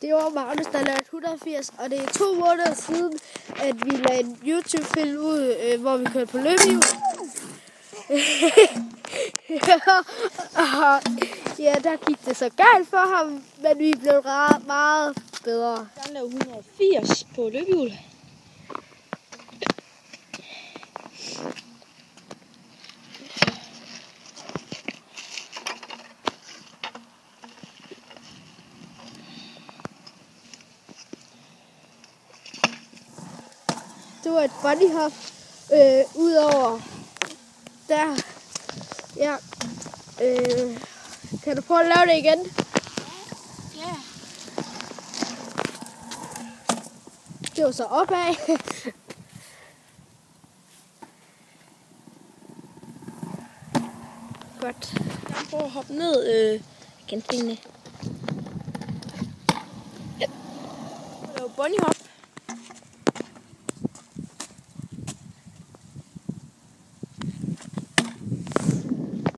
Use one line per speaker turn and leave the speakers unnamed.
Det var Magnus, der lavede 180, og det er 2 måneder siden, at vi lavede en YouTube-film ud, hvor vi kørte på løbehjul. Ja, der gik det så galt for ham, men vi blev meget bedre.
Han lavede 180 på løbehjul.
Det var et bunny hop udover der. Ja. Kan du prøve at lave det igen?
Ja.
Det var så opad. Godt.
Jeg prøver at hoppe ned igen tingene. Ja. Lave bunny hop.